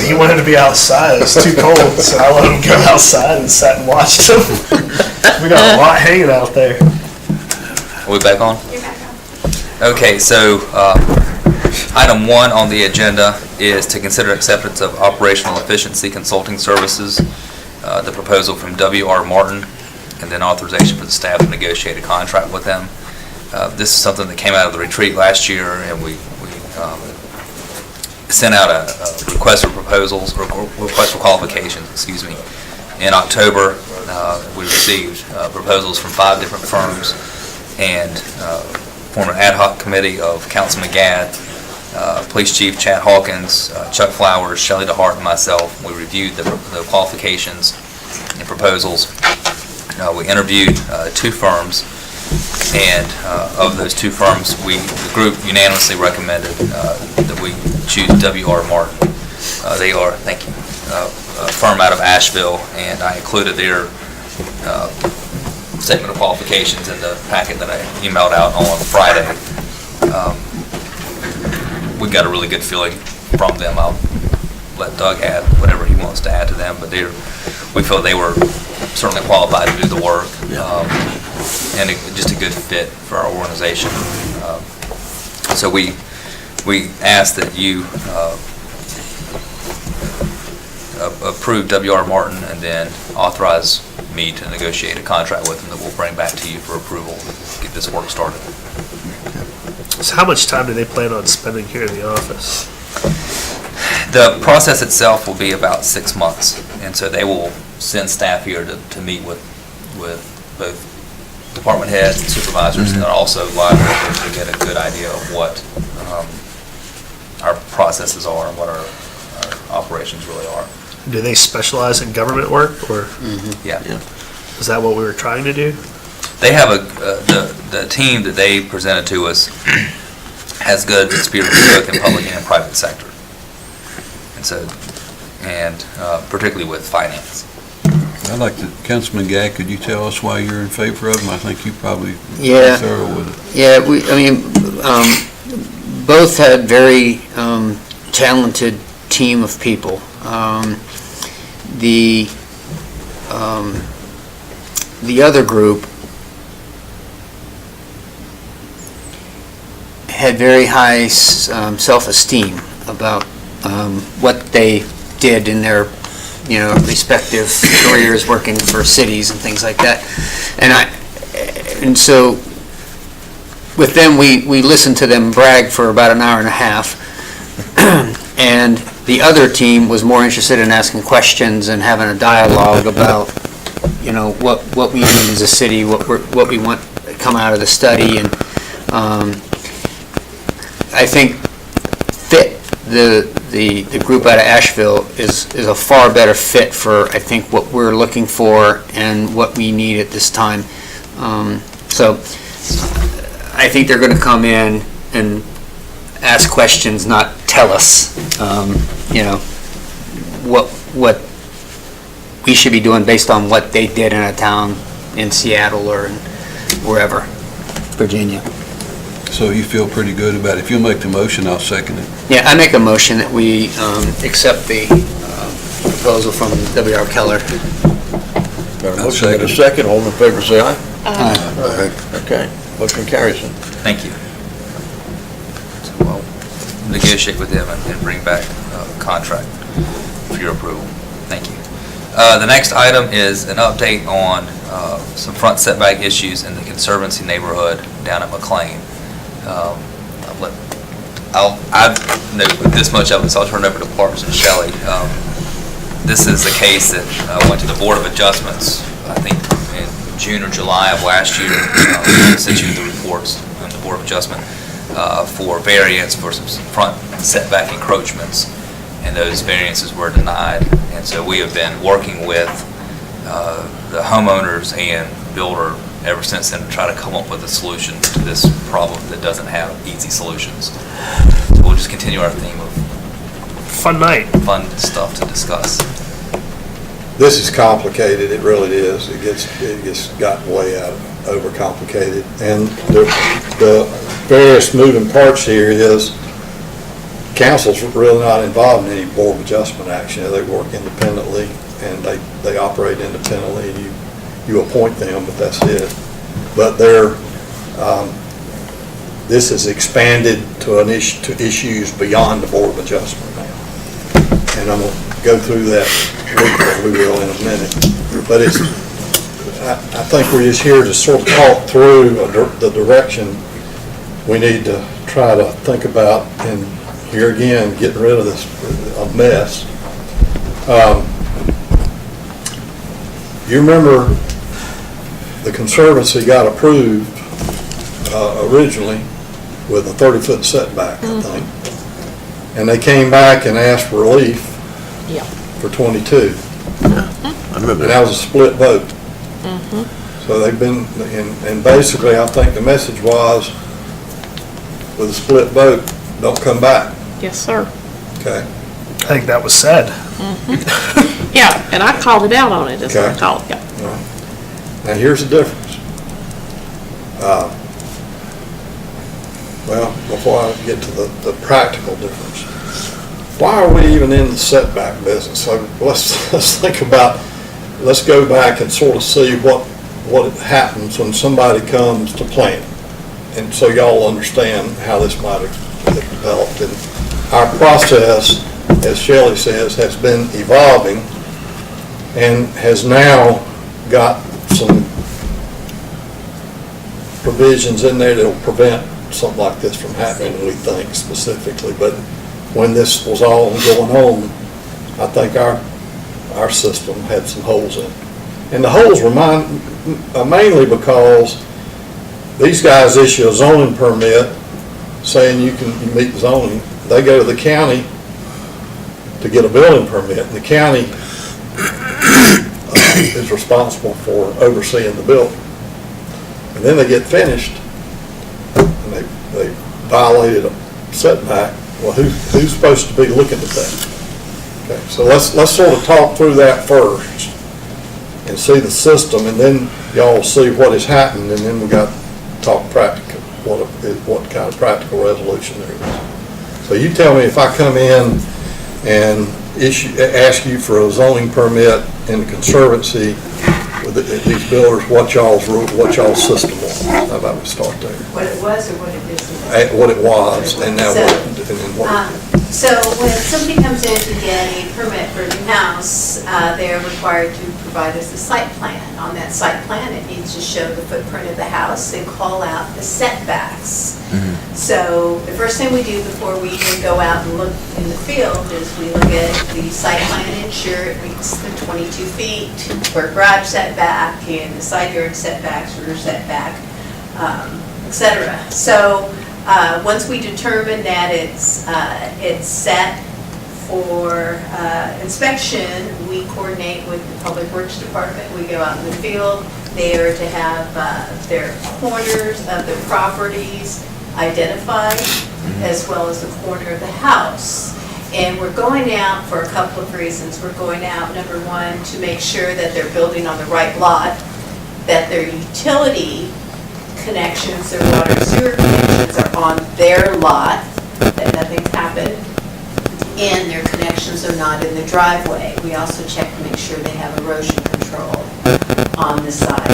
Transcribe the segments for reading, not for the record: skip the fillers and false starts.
he wanted to be outside. It was too cold, so I let him go outside and sat and watched him. We got a lot hanging out there. Are we back on? You're back on. Okay, so item 1 on the agenda is to consider acceptance of operational efficiency consulting services, the proposal from W.R. Martin, and then authorization for the staff to negotiate a contract with them. This is something that came out of the retreat last year, and we sent out a request for proposals, or request for qualifications, excuse me. In October, we received proposals from 5 different firms, and formed an ad hoc committee of Councilman Gadd, Police Chief Chad Hawkins, Chuck Flowers, Shelley DeHart, and myself. We reviewed the qualifications and proposals. We interviewed 2 firms, and of those 2 firms, the group unanimously recommended that we choose W.R. Martin. They are, thank you, a firm out of Asheville, and I included their statement of qualifications in the packet that I emailed out on Friday. We got a really good feeling from them. I'll let Doug add whatever he wants to add to them, but we feel they were certainly qualified to do the work, and just a good fit for our organization. So we ask that you approve W.R. Martin and then authorize me to negotiate a contract with them that we'll bring back to you for approval to get this work started. So how much time do they plan on spending here in the office? The process itself will be about 6 months, and so they will send staff here to meet with both department heads and supervisors, and also live workers to get a good idea of what our processes are and what our operations really are. Do they specialize in government work, or Yeah. is that what we were trying to do? They have the team that they presented to us has good experience both in public and private sector, and particularly with finance. I'd like to, Councilman Gadd, could you tell us why you're in favor of them? I think you probably Yeah. are thorough with it. Yeah, both had very talented team of people. The other group had very high self-esteem about what they did in their respective careers working for cities and things like that. And so with them, we listened to them brag for about an hour and a half. And the other team was more interested in asking questions and having a dialogue about, what we need as a city, what we want to come out of the study. And I think fit the group out of Asheville is a far better fit for, I think, what we're looking for and what we need at this time. So I think they're going to come in and ask questions, not tell us, what we should be doing based on what they did in a town in Seattle or in wherever, Virginia. So you feel pretty good about it. If you'll make the motion, I'll second it. Yeah, I make a motion that we accept the proposal from W.R. Keller. Got a motion and a second. All in favor, say aye. Aye. Okay, motion carries. Thank you. So I'll negotiate with them and bring back a contract for your approval. Thank you. The next item is an update on some front setback issues in the Conservancy neighborhood down at McLean. I know this much of it, so I'll turn it over to Parks and Shelley. This is a case that went to the Board of Adjustments, I think in June or July of last year. Sent you the reports from the Board of Adjustment for variance for some front setback encroachments, and those variances were denied. And so we have been working with the homeowners and builder ever since then to try to come up with a solution to this problem that doesn't have easy solutions. So we'll just continue our theme of Fun night. fun stuff to discuss. This is complicated, it really is. It gets gotten way out overcomplicated. And the various moving parts here is council's really not involved in any board of adjustment action. They work independently, and they operate independently. You appoint them, but that's it. But this is expanded to issues beyond the board of adjustment now. And I'm going to go through that, we will in a minute. But I think we're just here to sort of talk through the direction we need to try to think about, and here again, getting rid of this mess. You remember the Conservancy got approved originally with a 30-foot setback, I think. And they came back and asked for relief for 22. And that was a split vote. So they've been, and basically, I think the message was, with a split vote, don't come back, Yes, sir. okay? I think that was said. Yeah, and I called it out on it, that's what I Okay. called it, yeah. Now, here's the difference. Well, before I get to the practical difference, why are we even in the setback business? So let's think about, let's go back and sort of see what happens when somebody comes to plan. And so y'all understand how this might have developed. And our process, as Shelley says, has been evolving and has now got some provisions in there that'll prevent something like this from happening, we think specifically. But when this was all going on, I think our system had some holes in it. And the holes were mainly because these guys issue a zoning permit saying you meet the zoning. They go to the county to get a building permit, and the county is responsible for overseeing the building. And then they get finished, and they violated a setback. Well, who's supposed to be looking at that? Okay, so let's sort of talk through that first and see the system, and then y'all see what has happened, and then we got to talk practical, what kind of practical resolution there is. So you tell me, if I come in and ask you for a zoning permit in the Conservancy with these builders, what y'all's system was? How about we start there? What it was or what it is now? What it was, and now what? So when somebody comes in to get a permit for a new house, they're required to provide us a site plan. On that site plan, it needs to show the footprint of the house and call out the setbacks. So the first thing we do before we even go out and look in the field is we look at the site plan and ensure it meets the 22 feet for garage setback and the side yard setbacks, rear setback, et cetera. So once we determine that it's set for inspection, we coordinate with the Public Works Department. We go out in the field. They are to have their corners of the properties identified, as well as the corner of the house. And we're going out for a couple of reasons. We're going out, number one, to make sure that they're building on the right lot, that their utility connections, their water and sewer connections are on their lot, that nothing's happened, and their connections are not in the driveway. We also check to make sure they have erosion control on the side.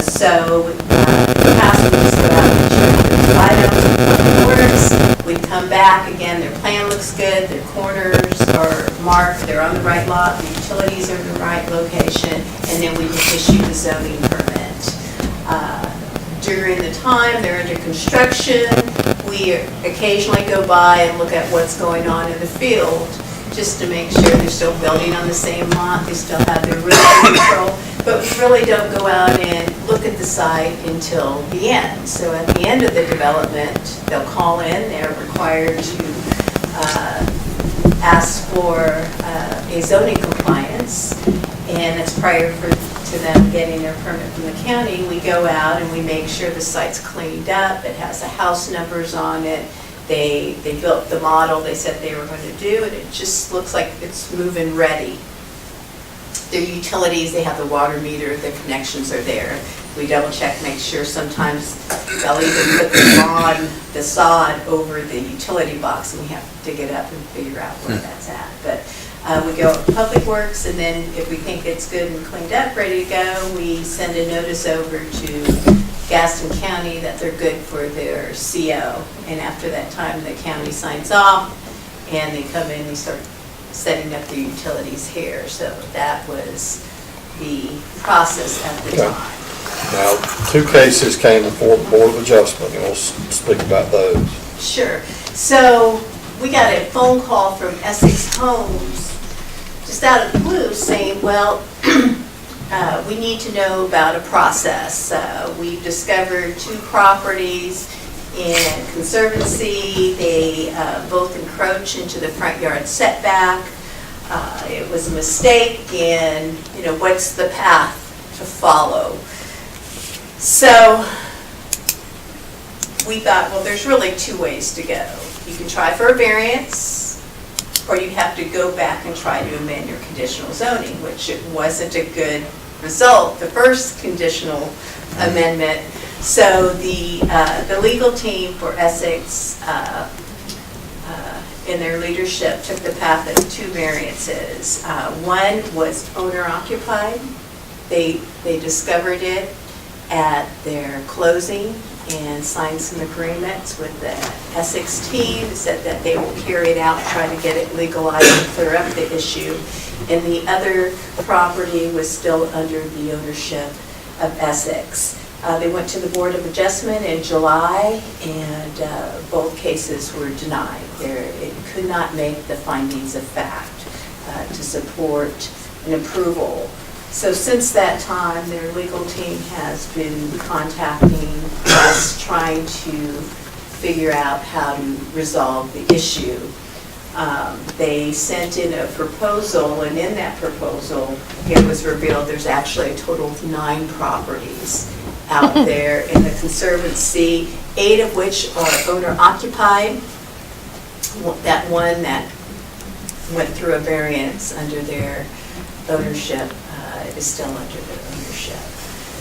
So in the past, we just go out and check their slide outs and corners. We come back, again, their plan looks good, their corners are marked, they're on the right lot, the utilities are in the right location, and then we just issue the zoning permit. During the time they're under construction, we occasionally go by and look at what's going on in the field, just to make sure they're still building on the same lot, they still have their erosion control, but we really don't go out and look at the site until the end. So at the end of the development, they'll call in, they're required to ask for a zoning compliance, and that's prior to them getting their permit from the county. We go out and we make sure the site's cleaned up, it has the house numbers on it, they built the model they said they were going to do, and it just looks like it's move-in ready. Their utilities, they have the water meter, the connections are there. We double check, make sure sometimes they'll even put the sod over the utility box, and we have to dig it up and figure out where that's at. But we go to Public Works, and then if we think it's good and cleaned up, ready to go, we send a notice over to Gaston County that they're good for their CO. And after that time, the county signs off, and they come in, they start setting up the utilities here. So that was the process at the Okay. time. Now, 2 cases came before the Board of Adjustment, and we'll speak about those. Sure. So we got a phone call from Essex Homes, just out of the blue, saying, well, we need to know about a process. We've discovered 2 properties in Conservancy. They both encroach into the front yard setback. It was a mistake, and, what's the path to follow? So we thought, well, there's really 2 ways to go. You can try for a variance, or you have to go back and try to amend your conditional zoning, which it wasn't a good result, the first conditional amendment. So the legal team for Essex, in their leadership, took the path of 2 variances. One was owner occupied. They discovered it at their closing and signed some agreements with the Essex team, said that they will carry it out, try to get it legalized and clear up the issue. And the other property was still under the ownership of Essex. They went to the Board of Adjustment in July, and both cases were denied. It could not make the findings of fact to support an approval. So since that time, their legal team has been contacting us, trying to figure out how to resolve the issue. They sent in a proposal, and in that proposal, it was revealed there's actually a total of 9 properties out there in the Conservancy, 8 of which are owner occupied. That one that went through a variance under their ownership is still under their ownership.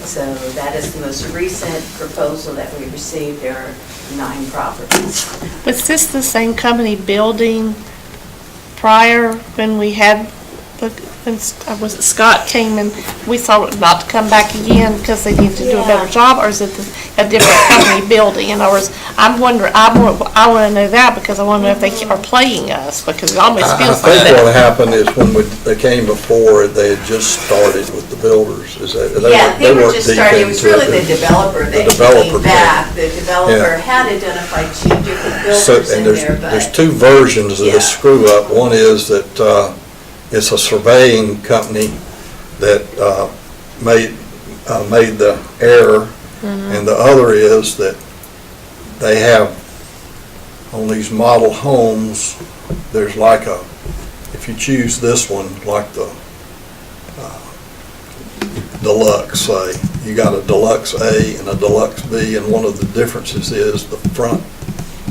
So that is the most recent proposal that we received. There are 9 properties. Was this the same company building prior when we had, was it Scott came and we thought not to come back again because they needed to do a better Yeah. job, or is it a different company building? In other words, I'm wondering, I want to know that because I want to know if they are playing us, because it almost I feels think like what that. happened is when they came before, they had just started with the builders. Is that, Yeah, they were weren't just deep starting, it was into really the developer The that developer came did. back. The developer Yeah. had identified 2 different So, builders and in there, but. there's 2 versions of Yeah. this screw up. One is that it's a surveying company that made the error, and the other is that they have, on these model homes, there's like if you choose this one, like the deluxe, say, you got a deluxe A and a deluxe B, and one of the differences is the front.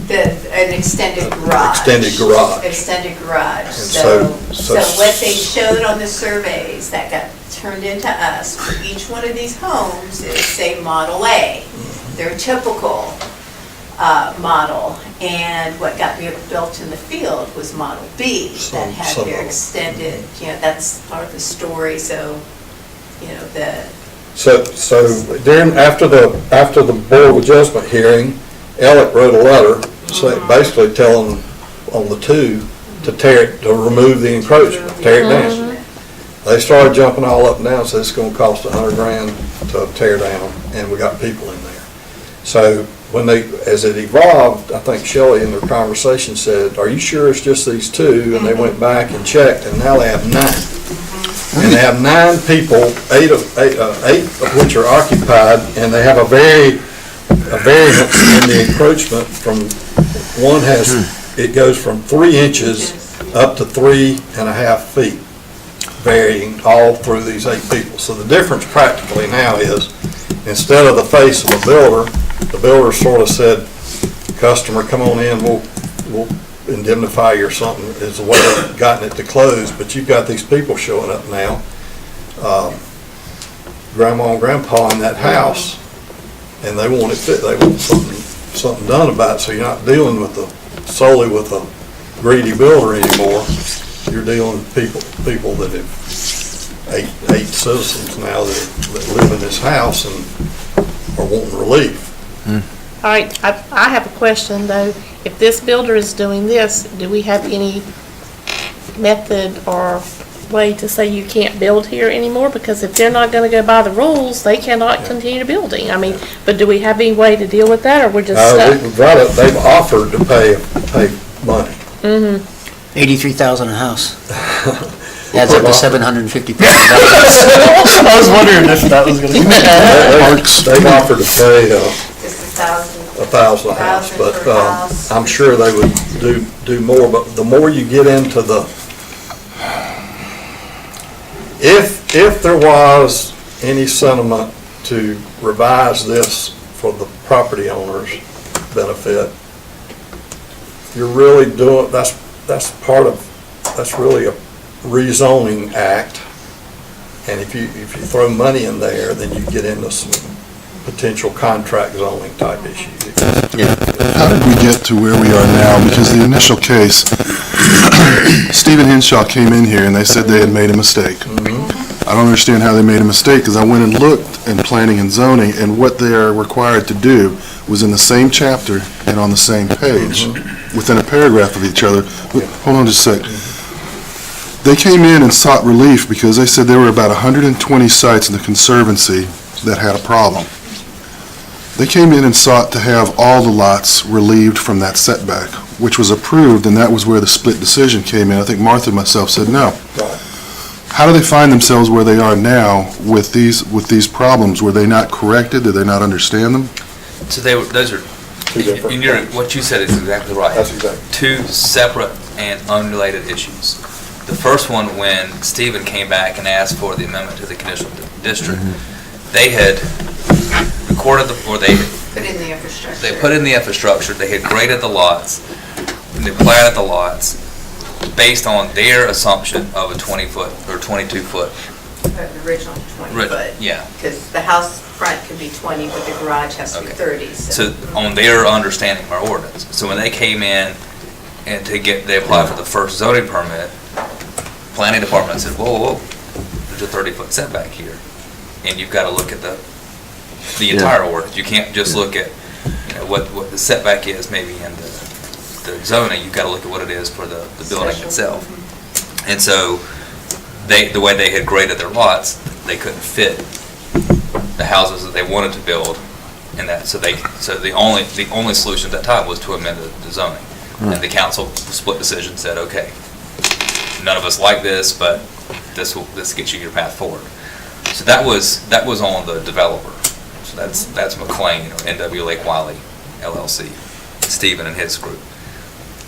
An extended garage. Extended garage. Extended garage. And So so- what they showed on the surveys that got turned into us, for each one of these homes is, say, Model A, their typical model. And what got built in the field was Model B, that Some had of their them. extended, that's part of the story, so, So during, after the Board of Adjustment hearing, Alec wrote a letter, basically telling on the 2 to remove the encroachment, tear it down. They started jumping all up and down, said it's gonna cost $100,000 to tear down, and we got people in there. So as it evolved, I think Shelley in their conversation said, are you sure it's just these 2? And they went back and checked, and now they have 9. And they have 9 people, 8 of which are occupied, and they have a variance in the encroachment from, one it goes from 3 inches up to 3.5 feet, varying all through these 8 people. So the difference practically now is, instead of the face of a builder, the builder sort of said, customer, come on in, we'll indemnify you or something, is the way they've gotten it to close, but you've got these people showing up now. grandma and grandpa in that house, and they want it fit, they want something done about it, so you're not dealing with solely with a greedy builder anymore. You're dealing with people that have, eight citizens now that live in this house and are wanting relief. All right, I have a question though. If this builder is doing this, do we have any method or way to say you can't build here anymore? Because if they're not gonna go by the rules, they cannot continue building. I mean, but do we have any way to deal with that, or we're just stuck? They've offered to pay money. $83,000 a house. Adds up to $750,000. I was wondering if that was gonna be. They've offered to pay Just 1,000. $1,000 a house, 1,000 but per house. I'm sure they would do more, but the more you get into if there was any sentiment to revise this for the property owner's benefit, you're really doing, that's really a rezoning act. And if you throw money in there, then you get into some potential contract zoning type issues. How did we get to where we are now? Because the initial case, Stephen Henshaw came in here and they said they had made a mistake. I don't understand how they made a mistake, because I went and looked in planning and zoning, and what they are required to do was in the same chapter and on the same page, within a paragraph of each other. Hold on just a sec. They came in and sought relief because they said there were about 120 sites in the Conservancy that had a problem. They came in and sought to have all the lots relieved from that setback, which was approved, and that was where the split decision came in. I think Martha and myself said no. Right. How do they find themselves where they are now with these problems? Were they not corrected? Did they not understand them? So those are, Two different and what you said is exactly right. That's exactly. Two separate and unrelated issues. The first one, when Stephen came back and asked for the amendment to the conditional district, they had recorded Put in the infrastructure. they put in the infrastructure, they had graded the lots, and they platted the lots based on their assumption of a 20-foot or 22-foot. The original 20 foot. Yeah. Because the house front can be 20, but the garage has to be Okay. 30, So on their understanding of our ordinance. So when they came in and they applied for the first zoning permit, planning department said, whoa, there's a 30-foot setback here. And you've got to look at the entire ordinance. You can't just look at, what the setback is maybe in the zoning. You've got to look at what it is for the building Special. itself. And so the way they had graded their lots, they couldn't fit the houses that they wanted to build in that. So the only solution at that time was to amend the zoning. And the council split decision said, okay, none of us like this, but this gets you your path forward. So that was on the developer. So that's McLean or NW Lake Wiley LLC, Stephen and his group.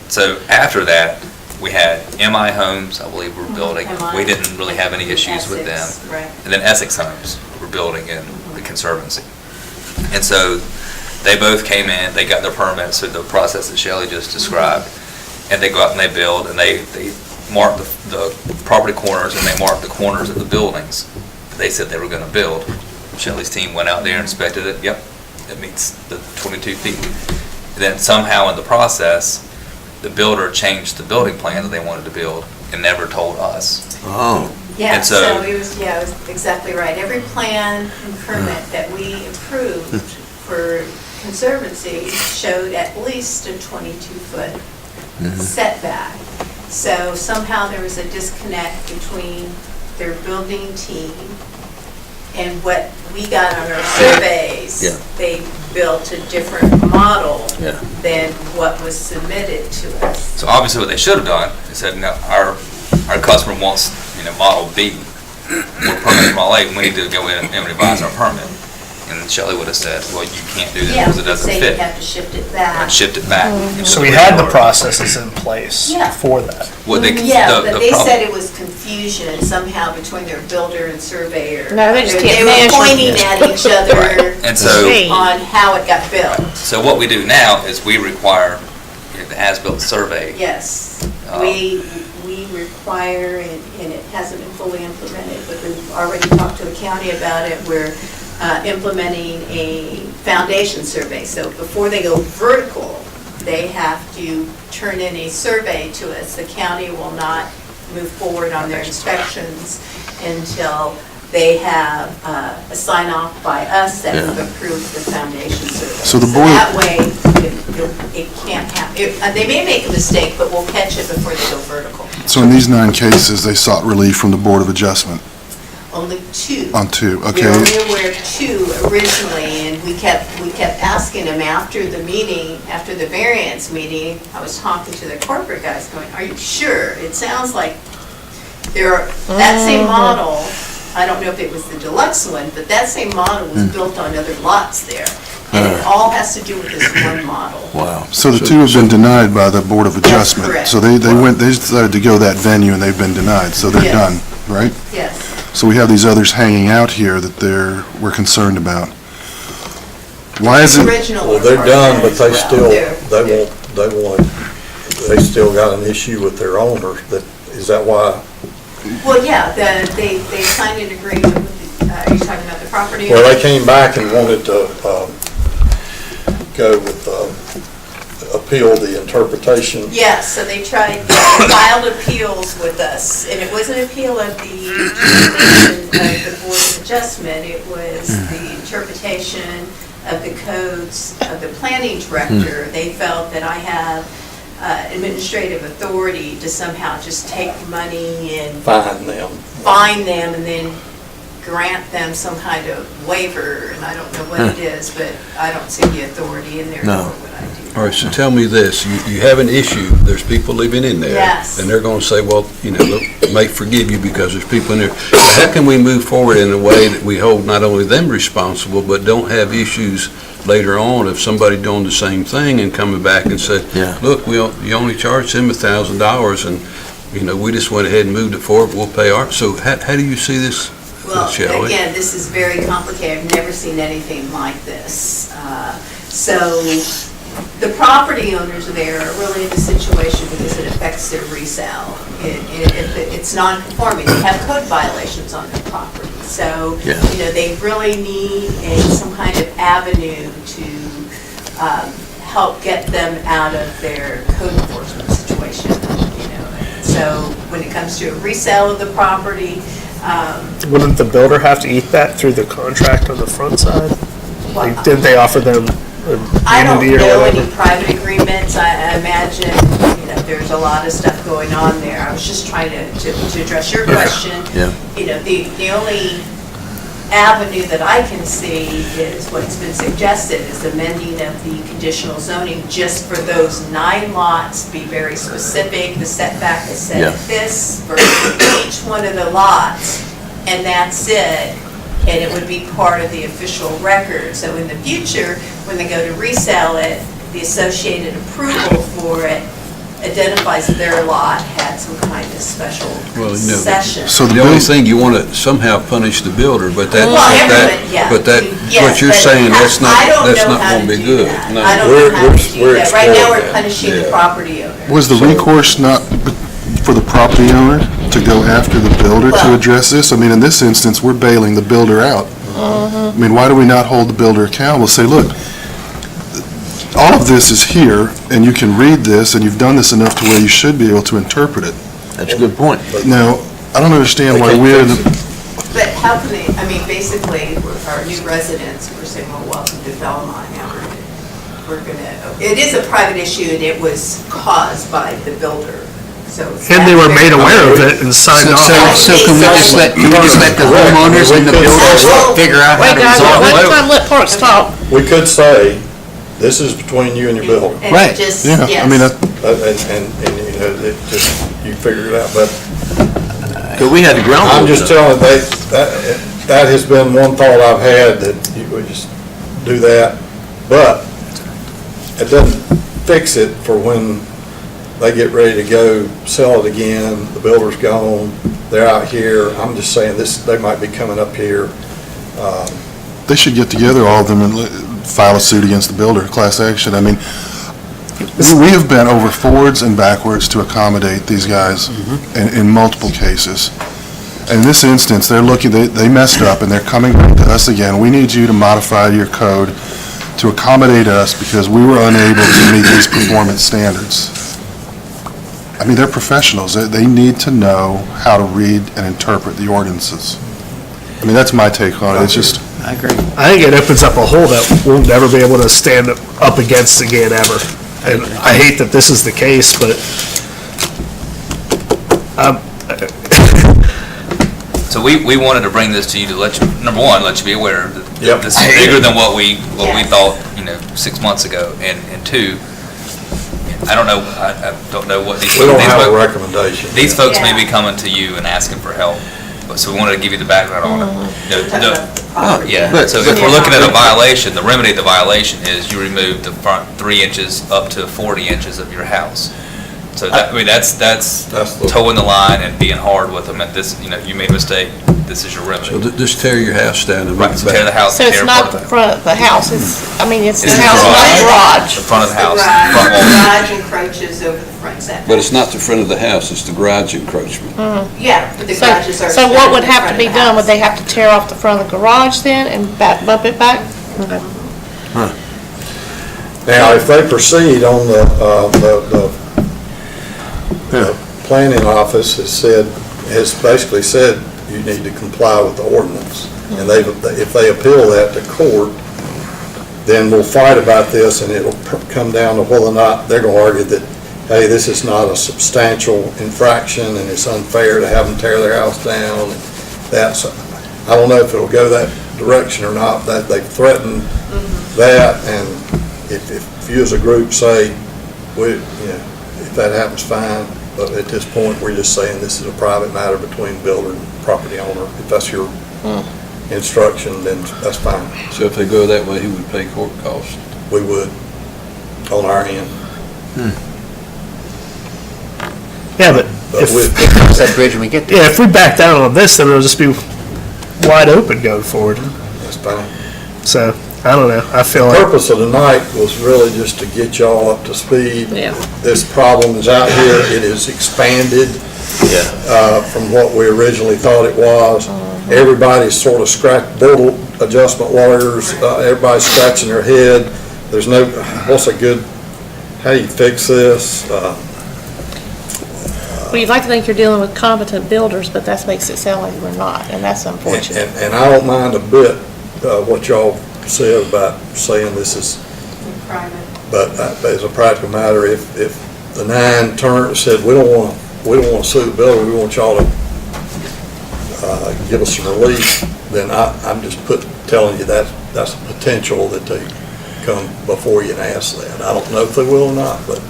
So after that, we had MI Homes, I believe, were building. MI. We didn't really have any issues with them. Essex, right. And then Essex Homes were building in the Conservancy. And so they both came in, they got their permits through the process that Shelley just described, and they go out and they build, and they mark the property corners, and they mark the corners of the buildings they said they were going to build. Shelley's team went out there, inspected it, yep, it meets the 22 feet. And then somehow in the process, the builder changed the building plan that they wanted to build and never told us. Oh. Yeah, And so so- it was exactly right. Every plan and permit that we approved for Conservancy showed at least a 22-foot setback. So somehow there was a disconnect between their building team and what we got on our surveys. Yeah. They built a different model Yeah. than what was submitted to us. So obviously what they should have done is said, no, our customer wants, Model B, we're permit from LA, we need to go in and revise our permit. And Shelley would have said, well, you can't do that Yeah, because it doesn't say fit. you have to shift it back. And shift it back. So we had the processes in place Yeah. for that. Well, Yeah, but they problem- said it was confusion somehow between their builder and surveyor. No, they just can't They measure. were pointing at each other And so, on how it got built. so what we do now is we require the as-built survey. Yes, Oh. we require require, and it hasn't been fully implemented, but we've already talked to the county about it. We're implementing a foundation survey. So before they go vertical, they have to turn in a survey to us. The county will not move forward on their inspections until they have a sign off by us that we've approved the foundation survey. So the board- That way, it can't happen. They may make a mistake, but we'll catch it before they go vertical. So in these 9 cases, they sought relief from the Board of Adjustment Only 2. on 2, We were okay? only aware of 2 originally, and we kept asking them after the meeting, after the variance meeting. I was talking to the corporate guys going, are you sure? It sounds like that same model, I don't know if it was the deluxe one, but that same model was built on other lots there. And it all has to do with this one model. Wow. So the 2 have been denied by the Board of That's Adjustment. correct. So they decided to go that venue and they've been denied, so they're Yes. done, right? Yes. So we have these others hanging out here that we're concerned about. Why is The it, original Well, one they're part done, as but they well. still, They're- they still got an issue with their owners. Is that why? Well, yeah, they signed an agreement with, are you talking about the property? Well, owner? they came back and wanted to go with, appeal the interpretation. Yes, so they filed appeals with us, and it wasn't an appeal of the determination of the Board of Adjustment, it was the interpretation of the codes of the planning director. They felt that I have administrative authority to somehow just take money and Fine them. fine them and then grant them some kind of waiver, and I don't know what it is, but I don't see the authority in there, nor No. would I do. All right, so tell me this, you have an issue, there's people living in there. Yes. And they're gonna say, well, look, may forgive you because there's people in there. How can we move forward in a way that we hold not only them responsible, but don't have issues later on of somebody doing the same thing and coming back and say, look, you only charged him $1,000 and, we just went ahead and moved it forward, we'll pay our, so how do you see this, shall Well, we? again, this is very complicated. I've never seen anything like this. So the property owners there are really in the situation because it affects their resale. It's non-conforming. They have code violations on their property. So, they really need some kind of avenue to help get them out of their code enforcement situation. So when it comes to a resale of the property, Wouldn't the builder have to eat that through the contract on the front side? Like, well, didn't they offer them I don't immunity or know whatever? any private agreements. I imagine, there's a lot of stuff going on there. I was just trying to address your question. Yeah. The only avenue that I can see is what's been suggested is amending of the conditional zoning just for those 9 lots, be very specific. The setback is set at this for each one of the lots, and that's it. And it would be part of the official record. So in the future, when they go to resell it, the associated approval for it identifies their lot had some kind of special concession. so The only thing, you want to somehow punish the builder, but Well, everybody, yeah. Yes, what you're but saying, that's I don't not know how going to to be do good. that. No. I don't know how to do We're that. Right now, exploring we're that. punishing the Yeah. property owner. was the recourse not for the property owner to go after the builder to Well- address this? I mean, in this instance, we're bailing the builder out. I mean, why do we not hold the builder accountable? Say, look, all of this is here, and you can read this, and you've done this enough to where you should be able to interpret it. That's a good point. Now, I don't understand why They can't we're fix the, But how can they, basically, our new residents, we're saying, well, welcome to Belmont now. We're gonna, it is a private issue and it was caused by the builder, so. And they were made aware of it and signed off. So can we just let the homeowners and the builders figure out how Wait, to guys, resolve it? one time let Parks talk. We could say, this is between you and your builder. And Right. just, yeah, I mean, yes. It just, you figure it out, but Because we had the ground. I'm just telling, that has been one thought I've had, that you would just do that, but it doesn't fix it for when they get ready to go sell it again, the builder's gone, they're out here, I'm just saying they might be coming up here. they should get together, all of them, and file a suit against the builder, class action. I mean, We have bent over forwards and backwards to accommodate these guys in multiple cases. In this instance, they're looking, they messed up and they're coming back to us again. We need you to modify your code to accommodate us because we were unable to meet these performance standards. I mean, they're professionals. They need to know how to read and interpret the ordinances. I mean, that's my take on it. It's just, I agree. I think it opens up a hole that we'll never be able to stand up against again, ever. And I hate that this is the case, but So we wanted to bring this to you to let you, number one, let you be aware that Yep. this is bigger than what we thought, 6 months ago. And two, I don't know what these. We don't these have a folks- recommendation. These folks may be Yeah. coming to you and asking for help, so we wanted to give you the background on it. Yeah, But- so if we're looking at a violation, the remedy of the violation is you remove the front 3 inches up to 40 inches of your house. So that, that's That's the- towing the line and being hard with them, and this, you made a mistake, this is your So remedy. just tear your house down and Right, move so tear the back. house, So it's tear not part the of the, front of the house, it's the It's the house, not the garage. the front of the house, The front wall. garage encroaches over the front setback. But it's not the front of the house, it's the garage encroachment. Yeah, but the So garages are. so what would in have to front be of the done? Would house. they have to tear off the front of the garage then and bump it back? Okay. Now, if they proceed on the planning office has basically said you need to comply with the ordinance. And if they appeal that to court, then we'll fight about this and it'll come down to whether or not they're going to argue that, hey, this is not a substantial infraction and it's unfair to have them tear their house down. And that's, I don't know if it'll go that direction or not, that they've threatened that, and if you as a group say, if that happens, fine, but at this point, we're just saying this is a private matter between builder and property owner. If that's your instruction, then that's fine. So if they go that way, he would pay court costs. We would, on our end. yeah, but But if, with, That bridge when we get there. yeah, if we back down on this, then it'll just be wide open going forward. that's fine. So, I don't know, I feel The like, purpose of tonight was really just to get y'all up to speed. Yeah. This problem is out here, it is expanded from what we originally thought it was. Everybody's sort of border adjustment lawyers, everybody's scratching their head. There's no, what's a good, how do you fix this? Well, you'd like to think you're dealing with competent builders, but that makes it sound like we're not, and that's unfortunate. And I don't mind a bit what y'all said about saying this is, Private. but as a practical matter, if the 9 said, we don't want to sue the builder, we want y'all to give us some relief, then I'm just telling you that's a potential that they come before you and ask that. I don't know if they will or not, but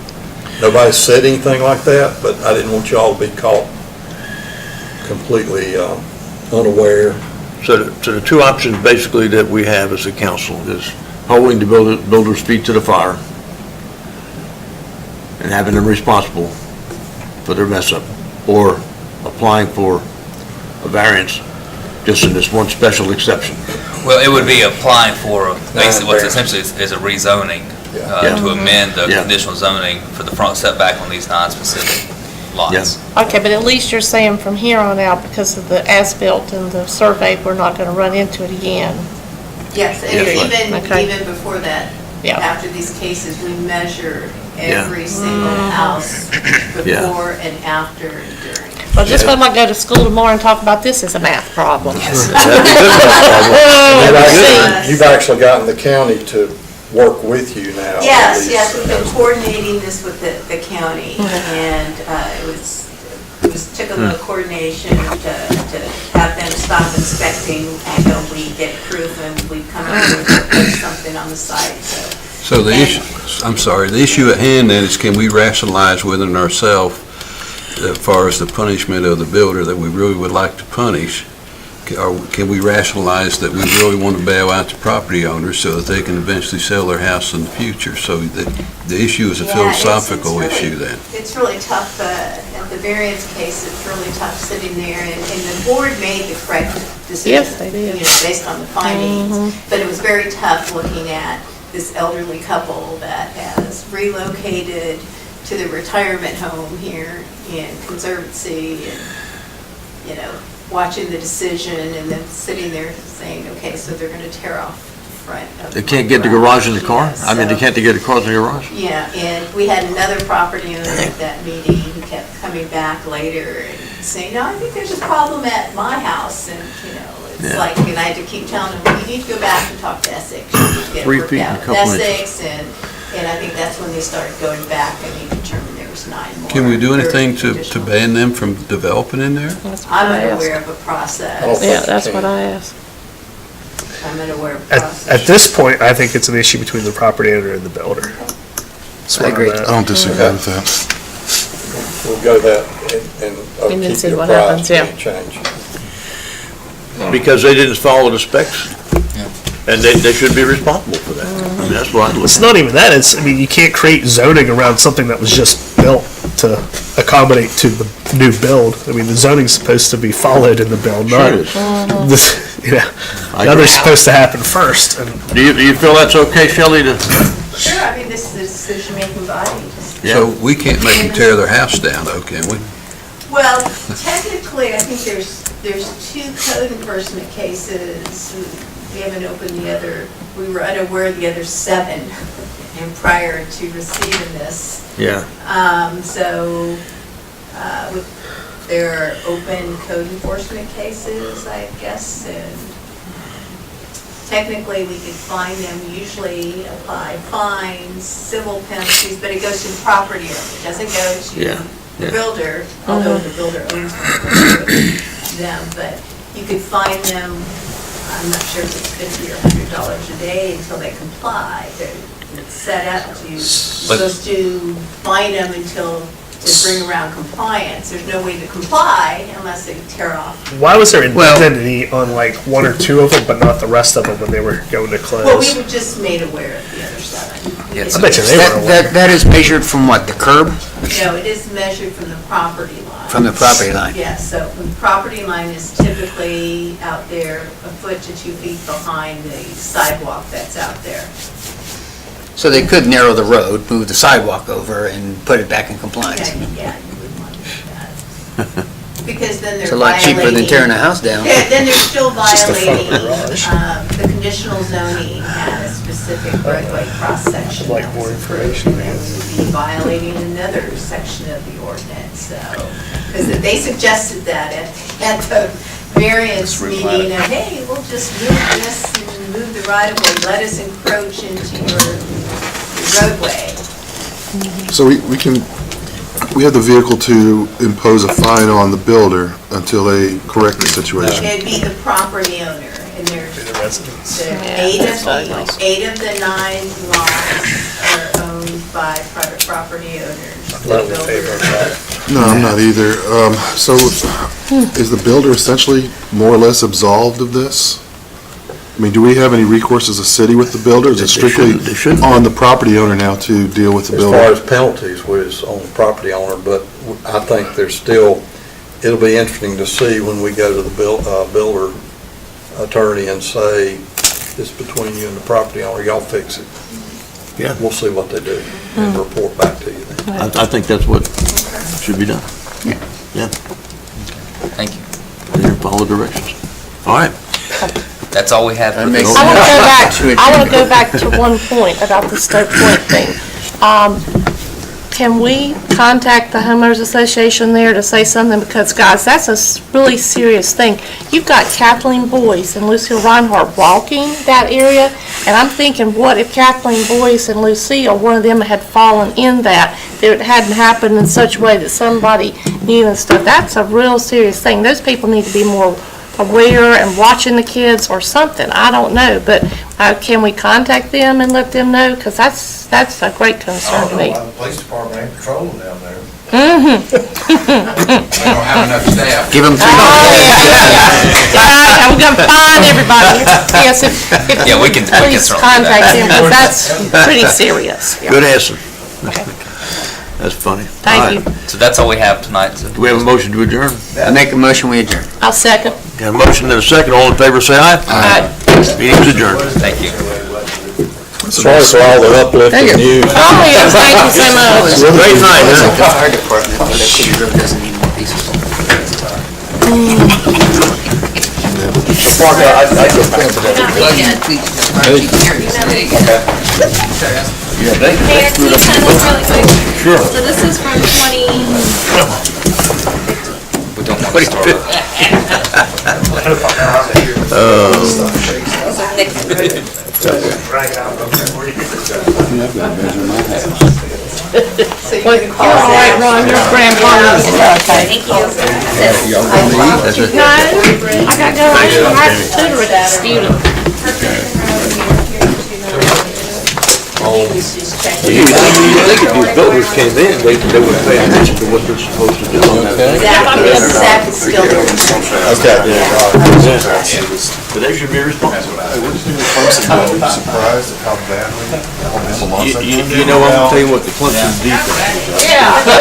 nobody's said anything like that, but I didn't want y'all to be caught completely unaware. So the two options basically that we have as a council is holding the builder's feet to the fire and having them responsible for their mess up, or applying for a variance just in this one special exception. Well, it would be applying for, basically what's variance. essentially is a rezoning, Yeah. to amend the Yeah. conditional zoning for the front setback on these non-specific lots. Okay, but at least you're saying from here on out, because of the as-built and the survey, we're not gonna run into it again. Yes, and Yes. Okay. even before that, Yeah. after these cases, we measure Yeah. every single house Yeah. before and after and during. Well, just when I go to school tomorrow and talk about this as a math problem. You've actually gotten the county to work with you now. on Yes, these. yes, we've been coordinating this with the county, and it took a little coordination to have them stop inspecting until we get proof, and we've come up with something on the site, so. So the issue, I'm sorry, the issue at hand then is can we rationalize within ourselves as far as the punishment of the builder that we really would like to punish? Or can we rationalize that we really want to bail out the property owners so that they can eventually sell their house in the future? So the issue is a Yeah, philosophical it's really- issue then. It's really tough, at the variance case, it's really tough sitting there, and the board made the correct decision. Yes, they did. Based on the findings, but it was very tough looking at this elderly couple that has relocated to the retirement home here in Conservancy, and, you know, watching the decision and then sitting there saying, okay, so they're gonna tear off the front of. They can't get the garage in the car? Yeah, I mean, they so- can't get across the garage? Yeah, and we had another property owner at that meeting who kept coming back later and saying, no, I think there's a problem at my house, and, you know, it's Yeah. like, and I had to keep telling him, you need to go back and talk to Essex. You need to get it 3 worked feet and out a with couple inches. Essex, and I think that's when they started going back and they determined there was 9 more. Can we do anything to additional. ban them from developing in there? That's what I'm I asked. unaware of a process. Oh. Yeah, that's what I asked. I'm unaware of a At process. this point, I think it's an issue between the property owner and the builder. That's I where I'm agree. at. I don't disagree with that. We'll go that and And then keep see you what apprised happens, of any change. Because they didn't follow the specs. And they should be responsible for that. I mean, that's what I look It's at. not even that, it's, I mean, you can't create zoning around something that was just built to accommodate to the new build. I mean, the zoning's supposed to be followed in the build, Sure not, it is. this, you know, I the agree. other's supposed to happen first, and Do you feel that's okay, Shelley, to? Sure, I mean, this is a decision-making body. So we can't make them tear their house down, though, can we? Well, technically, I think there's 2 code enforcement cases. We haven't opened the other, we were unaware of the other 7 and prior to receiving this. Yeah. So, there are open code enforcement cases, I guess, and technically, we could fine them, usually apply fines, civil penalties, but it goes to the property owner. It doesn't go Yeah, to yeah. the builder, although the builder owns them, but you could fine them, I'm not sure if it's $50 or $100 a day until they comply. It's set up to, you're supposed to fine them until, to bring around compliance. There's no way to comply unless they tear off. why was there Well- indemnity on like 1 or 2 of them, but not the rest of them when they were going to Well, we close? were just made aware of the other 7. Yeah, I bet you they were aware. That is measured from what, the curb? No, it is measured from the property line. From the property line? Yes, so the property line is typically out there a foot to 2 feet behind the sidewalk that's out there. So they could narrow the road, move the sidewalk over, and put it back in compliance. Yeah, you would want to do that. Because then they're It's a lot cheaper than tearing a house down. Yeah, then they're still Just the front violating, garage. the conditional zoning had a specific roadway cross-section. I'd like that more was information, approved, I and guess. we would be violating another section of the ordinance, so. Because they suggested that at the variance meeting, hey, we'll just move this and move the right-of-way, let us encroach into your roadway. So we have the vehicle to impose a fine on the builder until they correct the situation. It'd be the property owner, and there's The residents. There are Yeah, 8 that's ugly. of the 9 lots are owned by private property owners. I'm not in favor of that. No, I'm not either. So is the builder essentially more or less absolved of this? I mean, do we have any recourse as a city with the builder? Is it They strictly shouldn't. on the property owner now to deal with the As far builder? as penalties, was on the property owner, but I think there's still, it'll be interesting to see when we go to the builder attorney and say, it's between you and the property owner, y'all fix it. Yeah. We'll see what they do and report back to you then. I think that's what should be done. Thank you. And follow directions. All right. That's all we have. That for makes this- I want to go back, Switch. I want to go back to one point about the Stoke Point thing. Can we contact the homeowners association there to say something? Because guys, that's a really serious thing. You've got Kathleen Boyce and Lucille Reinhardt walking that area, and I'm thinking, what if Kathleen Boyce and Lucille, one of them had fallen in that it hadn't happened in such a way that somebody knew and stuff? That's a real serious thing. Those people need to be more aware and watching the kids or something. I don't know, but can we contact them and let them know? Because that's a great concern to me. The police department ain't patrolling down there. Mm-hmm. They don't have enough staff. Give them Oh, yeah. I'm gonna find everybody. Yes, if Yeah, we can please certainly do that. contact them, because that's pretty serious. Yeah. Good answer. That's funny. All Thank right. you. So that's all we have tonight. So Do we have a motion to adjourn? I make a motion, we adjourn. I'll second. Got a motion and a second. All in favor, say aye. Aye. Meeting's adjourned. thank you. Sorry for all the uplifting news. Oh, yes, thank you so much. Great night, It's like huh? the fire department, but that city really doesn't need more pieces. Yeah, they Mayor, can you sign this really quick? Sure. So this is from 20, We don't want to start. So you Well, can you're call all right, Zach. Ron, your grandfather is okay. thank you. No, I gotta go, I have to tutor a student. You think if these builders came in, they would pay attention to what they're supposed to do on that. Zach is still there. But they should be responsible. Surprised at how badly You know, I'm gonna tell you what, the Clemson defense.